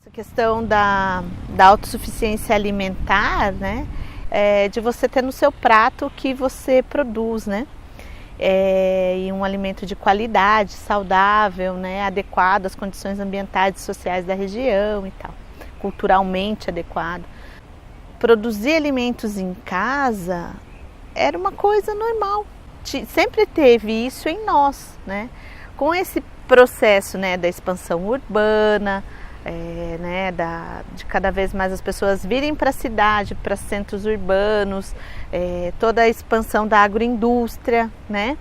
Essa questão da autossuficiência alimentar, né, de você ter no seu prato o que você produz, né, e um alimento de qualidade, saudável, né, adequado às condições ambientais e sociais da região e tal, culturalmente adequado. Produzir alimentos em casa era uma coisa normal, sempre teve isso em nós, né, com esse processo, né, da expansão urbana, né, de cada vez mais as pessoas virem para a cidade, para centros urbanos, toda a expansão da agroindústria, né,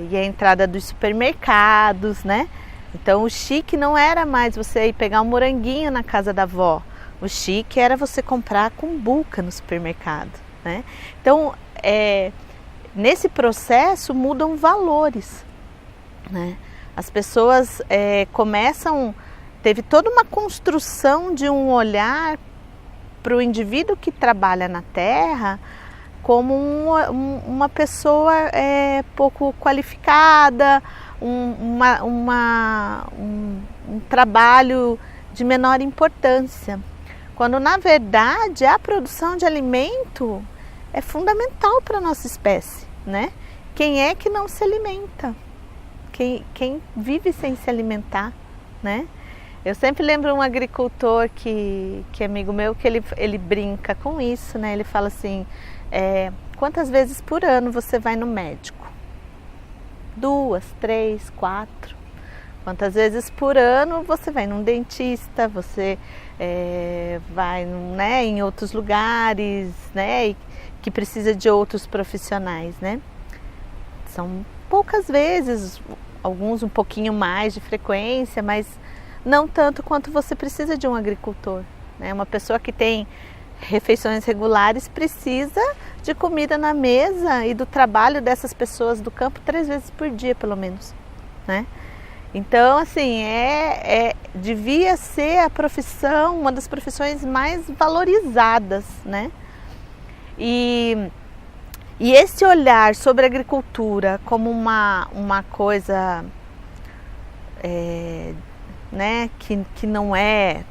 e a entrada dos supermercados, né. Então o chique não era mais você ir pegar um moranguinho na casa da avó, o chique era você comprar cumbuca no supermercado, né. Então nesse processo mudam valores, né. As pessoas teve toda uma construção de um olhar para o indivíduo que trabalha na terra como uma pessoa pouco qualificada, um trabalho de menor importância, quando na verdade a produção de alimento é fundamental para a nossa espécie, né? Quem é que não se alimenta? Quem vive sem se alimentar, né? Eu sempre lembro um agricultor que é amigo meu, que ele brinca com isso, né? Ele fala assim, quantas vezes por ano você vai no médico? 2, 3, 4. Quantas vezes por ano você vai num dentista, você vai, né, em outros lugares, né, que precisa de outros profissionais, né? São poucas vezes, alguns um pouquinho mais de frequência, mas não tanto quanto você precisa de um agricultor, né? Uma pessoa que tem refeições regulares precisa de comida na mesa e do trabalho dessas pessoas do campo 3 vezes por dia, pelo menos, né? Então, assim, devia ser a profissão, uma das profissões mais valorizadas, né? E esse olhar sobre a agricultura como uma coisa né, que não é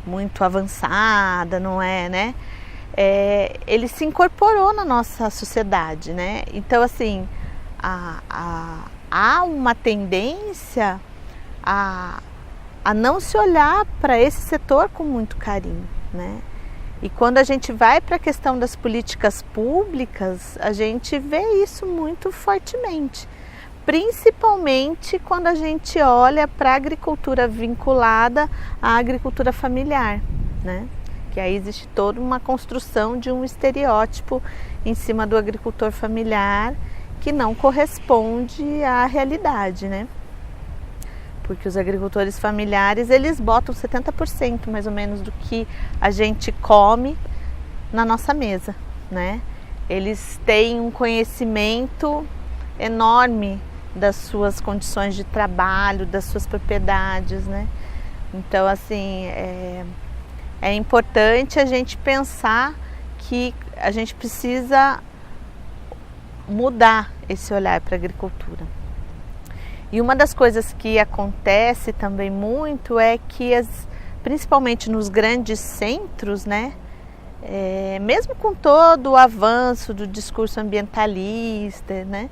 muito avançada, não é, né? Ele se incorporou na nossa sociedade, né? Então, assim, há uma tendência a não se olhar para esse setor com muito carinho, né? E quando a gente vai para a questão das políticas públicas, a gente vê isso muito fortemente, principalmente quando a gente olha para a agricultura vinculada à agricultura familiar, né? Que aí existe toda uma construção de um estereótipo em cima do agricultor familiar que não corresponde à realidade, né? Porque os agricultores familiares, eles botam 70% mais ou menos do que a gente come na nossa mesa, né? Eles têm um conhecimento enorme das suas condições de trabalho, das suas propriedades, né? Então, assim, é importante a gente pensar que a gente precisa mudar esse olhar para a agricultura. E uma das coisas que acontece também muito é que, principalmente nos grandes centros, né, mesmo com todo o avanço do discurso ambientalista, né,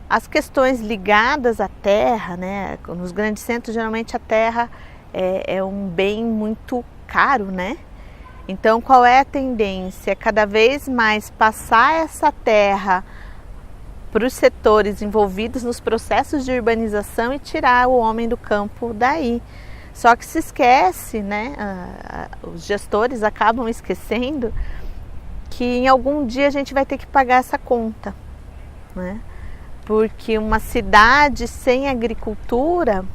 as questões ligadas à terra, né, nos grandes centros geralmente a terra é um bem muito caro, né? Então qual é a tendência? Cada vez mais passar essa terra para os setores envolvidos nos processos de urbanização e tirar o homem do campo daí. Só que se esquece, né, os gestores acabam esquecendo que em algum dia a gente vai ter que pagar essa conta, né? Porque uma cidade sem agricultura,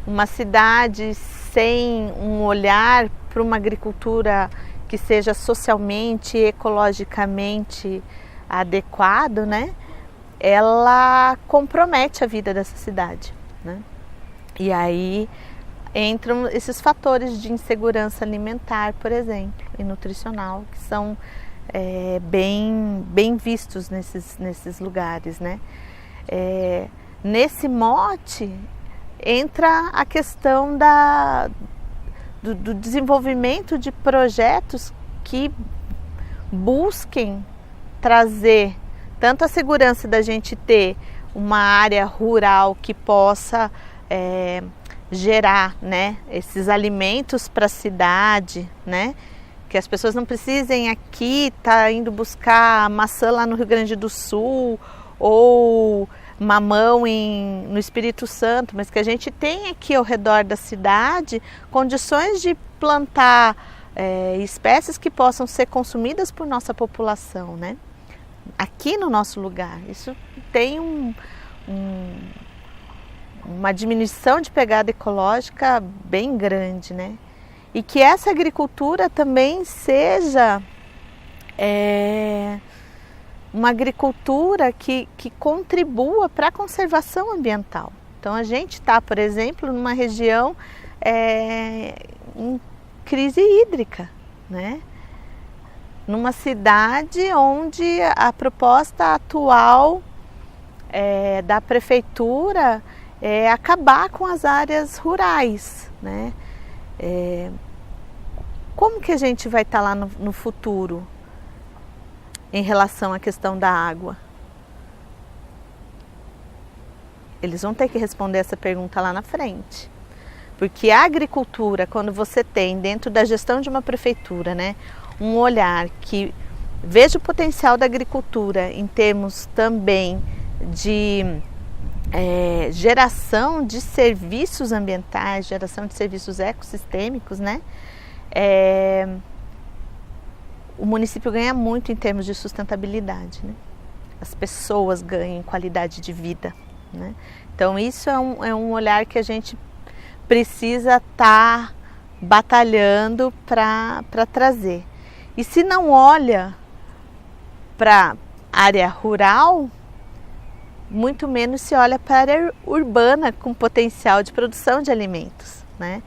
uma cidade sem um olhar para uma agricultura que seja socialmente e ecologicamente adequado, né? Ela compromete a vida dessa cidade, né? E aí entram esses fatores de insegurança alimentar, por exemplo, e nutricional, que são bem vistos nesses lugares, né? Nesse mote, entra a questão do desenvolvimento de projetos que busquem trazer tanto a segurança da gente ter uma área rural que possa gerar, né, esses alimentos para a cidade, né, que as pessoas não precisem aqui estar indo buscar maçã lá no Rio Grande do Sul ou mamão no Espírito Santo, mas que a gente tem aqui ao redor da cidade condições de plantar espécies que possam ser consumidas por nossa população, né? Aqui no nosso lugar. Isso tem uma diminuição de pegada ecológica bem grande, né? E que essa agricultura também seja uma agricultura que contribua para a conservação ambiental. Então a gente está, por exemplo, numa região em crise hídrica, né? Numa cidade onde a proposta atual da prefeitura é acabar com as áreas rurais, né? Como que a gente vai estar lá no futuro em relação à questão da água? Eles vão ter que responder essa pergunta lá na frente. Porque a agricultura, quando você tem dentro da gestão de uma prefeitura, né, um olhar que veja o potencial da agricultura em termos também de geração de serviços ambientais, geração de serviços ecossistêmicos, né? O município ganha muito em termos de sustentabilidade, né? As pessoas ganham em qualidade de vida, né? Então isso é um olhar que a gente precisa estar batalhando para trazer. E se não olha para a área rural, muito menos se olha para a área urbana com potencial de produção de alimentos, né?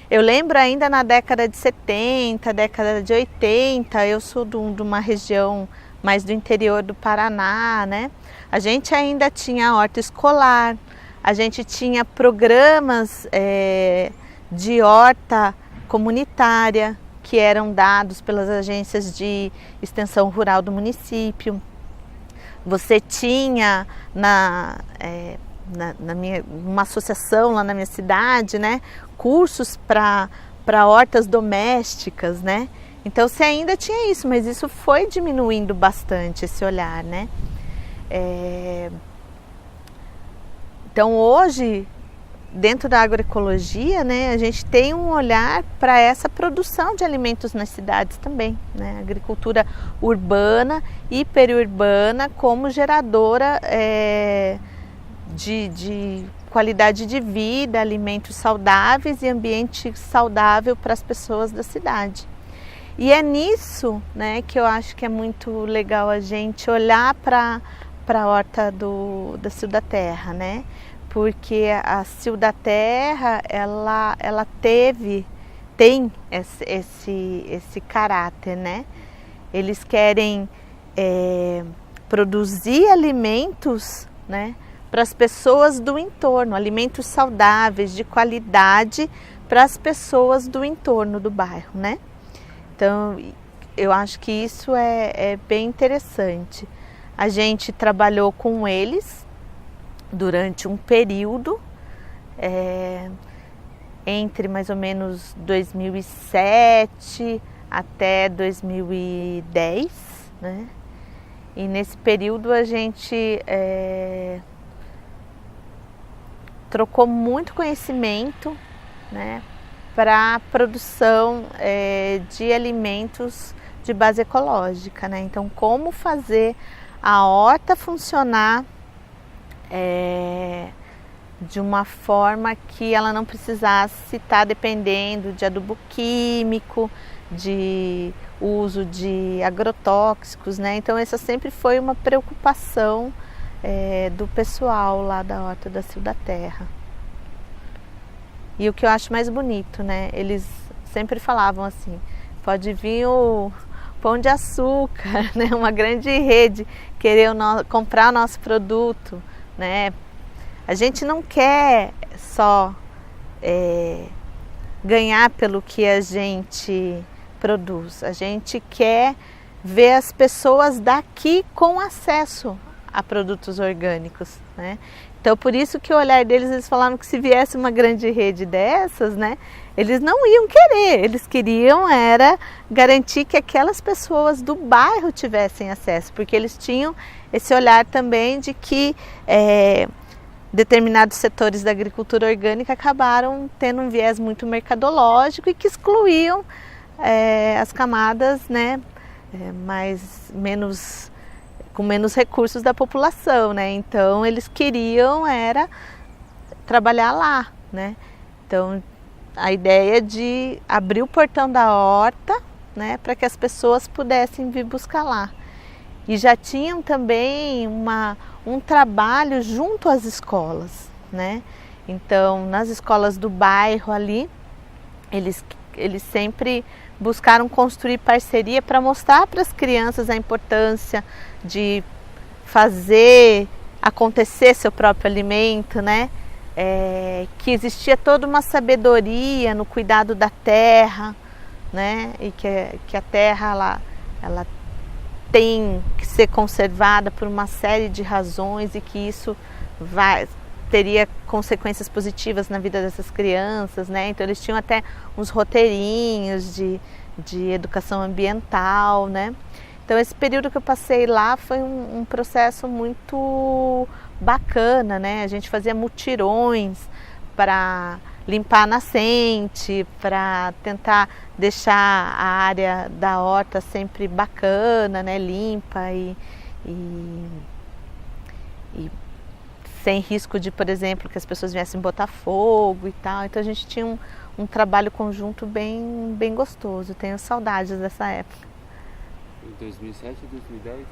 Eu lembro ainda na década de 70, década de 80, eu sou de uma região mais do interior do Paraná, né? A gente ainda tinha horta escolar, a gente tinha programas de horta comunitária que eram dados pelas agências de extensão rural do município. Você tinha uma associação lá na minha cidade, né, cursos para hortas domésticas, né? Então você ainda tinha isso, mas isso foi diminuindo bastante, esse olhar, né? Então hoje, dentro da agroecologia, né, a gente tem um olhar para essa produção de alimentos nas cidades também, né? Agricultura urbana e periurbana como geradora de qualidade de vida, alimentos saudáveis e ambiente saudável para as pessoas da cidade. E é nisso, né, que eu acho que é muito legal a gente olhar para a horta da Cio da Terra, né? Porque a Cio da Terra, ela tem esse caráter, né? Eles querem produzir alimentos, né, para as pessoas do entorno, alimentos saudáveis, de qualidade para as pessoas do entorno do bairro, né? Então, eu acho que isso é bem interessante. A gente trabalhou com eles durante um período, entre mais ou menos 2007 até 2010, né? E nesse período a gente trocou muito conhecimento, né, para a produção de alimentos de base ecológica, né? Então, como fazer a horta funcionar de uma forma que ela não precisasse estar dependendo de adubo químico, de uso de agrotóxicos, né? Então essa sempre foi uma preocupação do pessoal lá da horta da Cio da Terra. E o que eu acho mais bonito, né? Eles sempre falavam assim, pode vir o Pão de Açúcar, né? Uma grande rede querer comprar o nosso produto, né? A gente não quer só ganhar pelo que a gente produz. A gente quer ver as pessoas daqui com acesso a produtos orgânicos, né? Então, por isso que o olhar deles, eles falaram que se viesse uma grande rede dessas, né, eles não iam querer, eles queriam era garantir que aquelas pessoas do bairro tivessem acesso, porque eles tinham esse olhar também de que determinados setores da agricultura orgânica acabaram tendo um viés muito mercadológico e que excluíam as camadas, né, com menos recursos da população, né? Então eles queriam era trabalhar lá, né? Então a ideia de abrir o portão da horta, né, para que as pessoas pudessem vir buscar lá. E já tinham também um trabalho junto às escolas, né? Então nas escolas do bairro ali, eles sempre buscaram construir parceria para mostrar para as crianças a importância de fazer acontecer seu próprio alimento, né? Que existia toda uma sabedoria no cuidado da terra, né? E que a terra ela tem que ser conservada por uma série de razões e que isso teria consequências positivas na vida dessas crianças, né? Então eles tinham até uns roteirinhos de educação ambiental, né? Então esse período que eu passei lá foi um processo muito bacana, né? A gente fazia mutirões para limpar a nascente, para tentar deixar a área da horta sempre bacana, né? Limpa e sem risco de, por exemplo, que as pessoas viessem botar fogo e tal. Então a gente tinha um trabalho conjunto bem gostoso. Tenho saudades dessa época. Em 2007 ou 2010?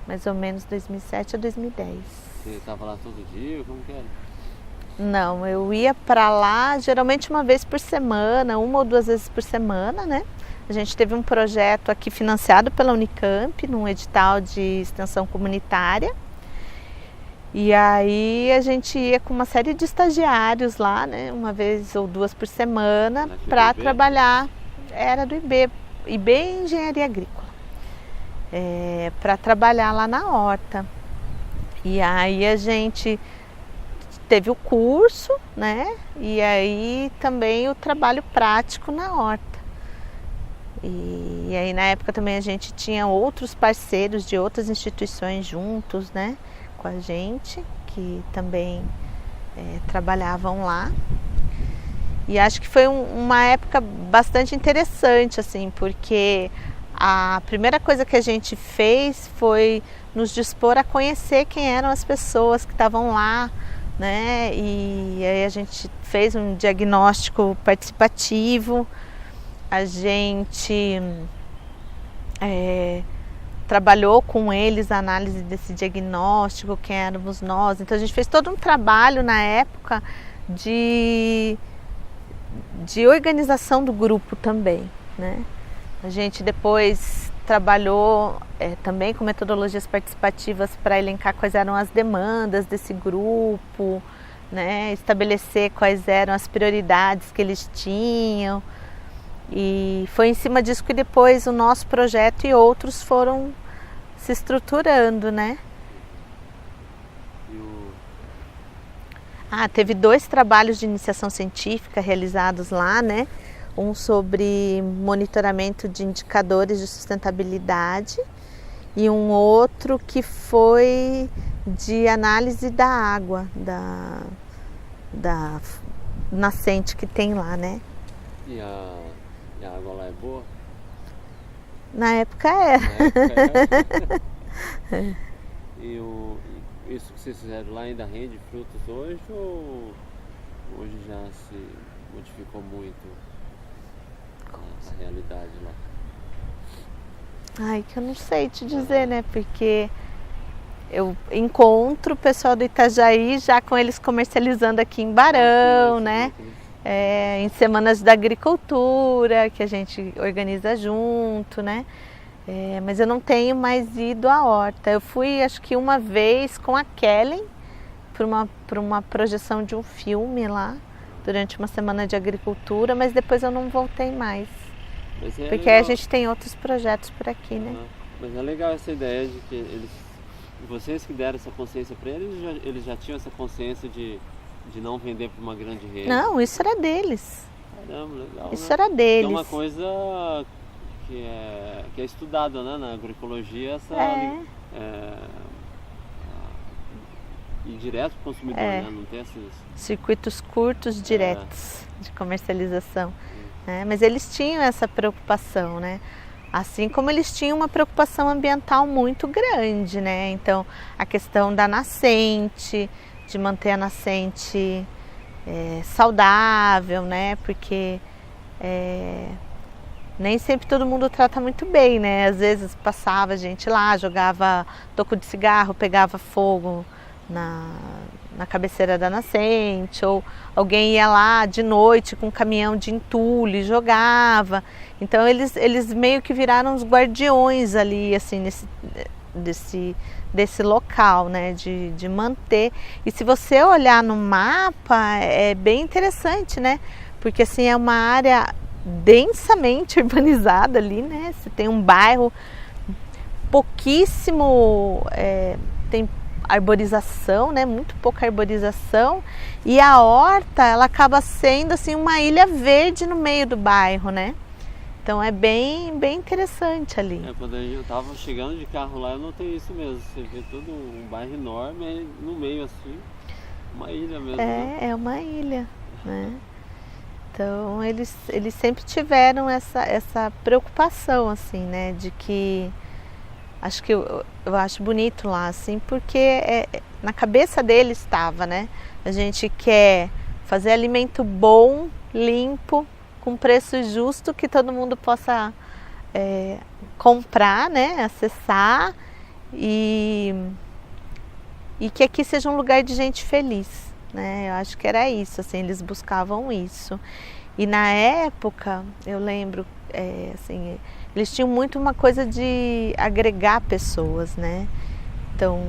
Mais ou menos 2007 a 2010. Você estava lá todo dia? Como que era? Não, eu ia para lá geralmente uma vez por semana, uma ou duas vezes por semana, né? A gente teve um projeto aqui financiado pela Unicamp, num edital de extensão comunitária. E aí a gente ia com uma série de estagiários lá, né? Uma vez ou duas por semana para trabalhar. Era do IB Engenharia Agrícola. Para trabalhar lá na horta. E aí a gente teve o curso, né? E aí também o trabalho prático na horta. E aí na época também a gente tinha outros parceiros de outras instituições juntos, né? Com a gente, que também trabalhavam lá. E acho que foi uma época bastante interessante, assim, porque a primeira coisa que a gente fez foi nos dispor a conhecer quem eram as pessoas que estavam lá, né? E aí a gente fez um diagnóstico participativo, a gente trabalhou com eles a análise desse diagnóstico, quem éramos nós. Então a gente fez todo um trabalho na época de organização do grupo também, né? A gente depois trabalhou também com metodologias participativas para elencar quais eram as demandas desse grupo, né? Estabelecer quais eram as prioridades que eles tinham. E foi em cima disso que depois o nosso projeto e outros foram se estruturando, né? Teve 2 trabalhos de iniciação científica realizados lá, né? Um sobre monitoramento de indicadores de sustentabilidade e um outro que foi de análise da água, da nascente que tem lá, né? E a água lá é boa? Na época era. E isso que vocês fizeram lá ainda rende frutos hoje ou hoje já se modificou muito a realidade lá? Ai, que eu não sei te dizer, né? Porque eu encontro o pessoal do Itajaí já com eles comercializando aqui em Barão, né? Em semanas da agricultura, que a gente organiza junto, né? Mas eu não tenho mais ido à horta. Eu fui, acho que uma vez com a Kellen, para uma projeção de um filme lá, durante uma semana de agricultura, mas depois eu não voltei mais. Porque aí a gente tem outros projetos por aqui, né? Mas é legal essa ideia de que vocês que deram essa consciência para eles já tinham essa consciência de não vender para uma grande rede? Não, isso era deles. Caramba, legal. Isso era deles. É uma coisa que é estudada, né, na agroecologia, essa ir direto para o consumidor, né? Não tem esses circuitos curtos diretos de comercialização. Né? Mas eles tinham essa preocupação, né? Assim como eles tinham uma preocupação ambiental muito grande, né? Então, a questão da nascente, de manter a nascente saudável, né? Porque nem sempre todo mundo trata muito bem, né? Às vezes passava gente lá, jogava toco de cigarro, pegava fogo na cabeceira da nascente, ou alguém ia lá de noite com um caminhão de entulho e jogava. Então eles meio que viraram os guardiões ali, assim, desse local, né, de manter. E se você olhar no mapa, é bem interessante, né, porque assim é uma área densamente urbanizada ali, né, você tem um bairro pouquíssimo, tem arborização, né, muito pouca arborização, e a horta, ela acaba sendo assim uma ilha verde no meio do bairro, né? Então é bem interessante ali. Quando eu estava chegando de carro lá, eu notei isso mesmo. Você vê todo um bairro enorme, no meio assim, uma ilha mesmo. Né? É uma ilha, né? Então eles sempre tiveram essa preocupação, assim, né, de que acho que eu acho bonito lá, assim, porque na cabeça deles estava, né? A gente quer fazer alimento bom, limpo, com preço justo, que todo mundo possa comprar, né? Acessar e que aqui seja um lugar de gente feliz, né? Eu acho que era isso, assim, eles buscavam isso. E na época, eu lembro, assim, eles tinham muito uma coisa de agregar pessoas, né? Então,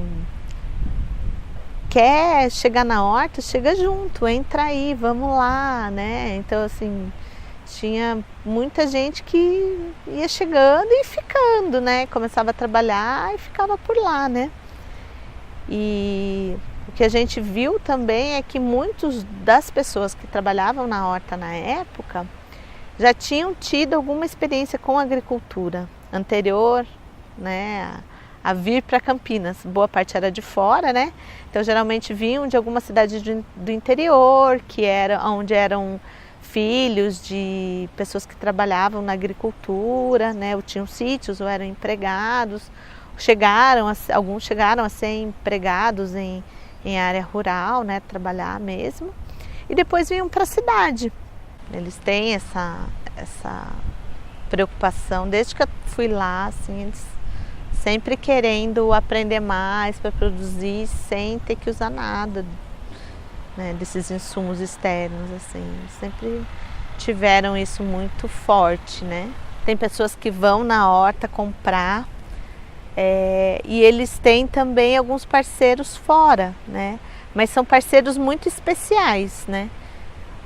quer chegar na horta, chega junto, entra aí, vamos lá, né? Então, assim, tinha muita gente que ia chegando e ficando, né? Começava a trabalhar e ficava por lá, né? E o que a gente viu também é que muitas das pessoas que trabalhavam na horta na época já tinham tido alguma experiência com agricultura anterior, né, a vir para Campinas. Boa parte era de fora, né? Então geralmente vinham de alguma cidade do interior, onde eram filhos de pessoas que trabalhavam na agricultura, né, ou tinham sítios ou eram empregados. Alguns chegaram a ser empregados em área rural, né, trabalhar mesmo. E depois vinham para a cidade. Eles têm essa preocupação, desde que eu fui lá, assim, eles sempre querendo aprender mais para produzir sem ter que usar nada, né, desses insumos externos, assim, sempre tiveram isso muito forte, né? Tem pessoas que vão na horta comprar e eles têm também alguns parceiros fora, né? Mas são parceiros muito especiais, né?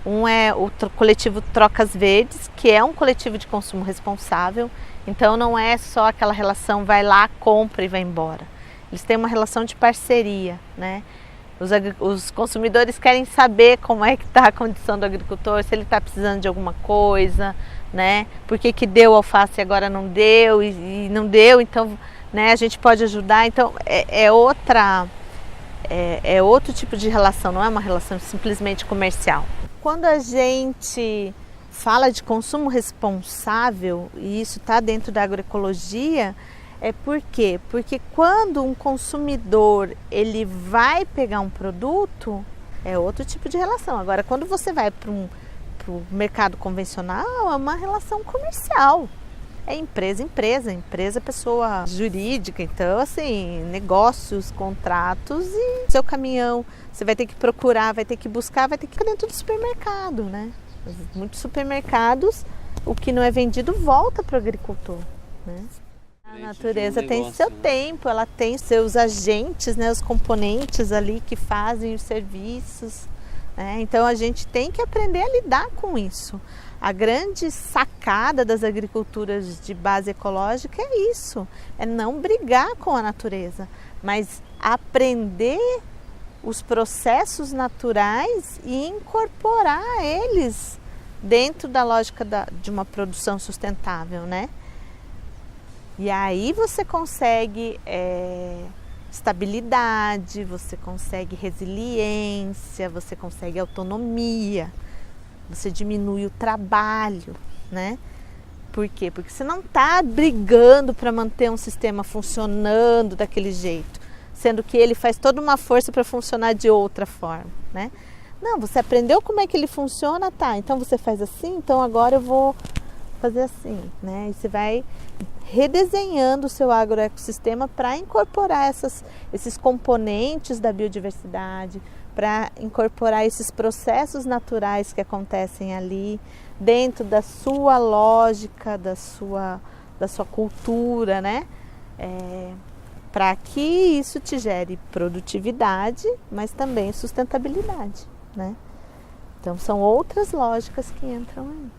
Um é o coletivo Trocas Verdes, que é um coletivo de consumo responsável. Então não é só aquela relação vai lá, compra e vai embora. Eles têm uma relação de parceria, né? Os consumidores querem saber como é que está a condição do agricultor, se ele está precisando de alguma coisa, né? Por que deu alface e agora não deu e não deu, então, né, a gente pode ajudar. Então é outro tipo de relação, não é uma relação simplesmente comercial. Quando a gente fala de consumo responsável, e isso está dentro da agroecologia, por quê? Porque quando um consumidor ele vai pegar um produto, é outro tipo de relação. Agora, quando você vai para o mercado convencional, é uma relação comercial. É empresa, pessoa jurídica. Então, assim, negócios, contratos e seu caminhão. Você vai ter que procurar, vai ter que buscar, vai ter que ir dentro do supermercado, né? Muitos supermercados, o que não é vendido volta para o agricultor, né? A natureza tem seu tempo, ela tem seus agentes, né, os componentes ali que fazem os serviços, né? Então a gente tem que aprender a lidar com isso. A grande sacada das agriculturas de base ecológica é isso, é não brigar com a natureza, mas aprender os processos naturais e incorporar eles dentro da lógica de uma produção sustentável, né? E aí você consegue estabilidade, você consegue resiliência, você consegue autonomia, você diminui o trabalho, né? Por quê? Porque você não está brigando para manter um sistema funcionando daquele jeito, sendo que ele faz toda uma força para funcionar de outra forma, né? Não, você aprendeu como é que ele funciona, tá? Então você faz assim, então agora eu vou fazer assim, né? E você vai redesenhando o seu agroecossistema para incorporar esses componentes da biodiversidade, para incorporar esses processos naturais que acontecem ali dentro da sua lógica, da sua cultura, né? Para que isso te gere produtividade, mas também sustentabilidade, né? Então são outras lógicas que entram aí.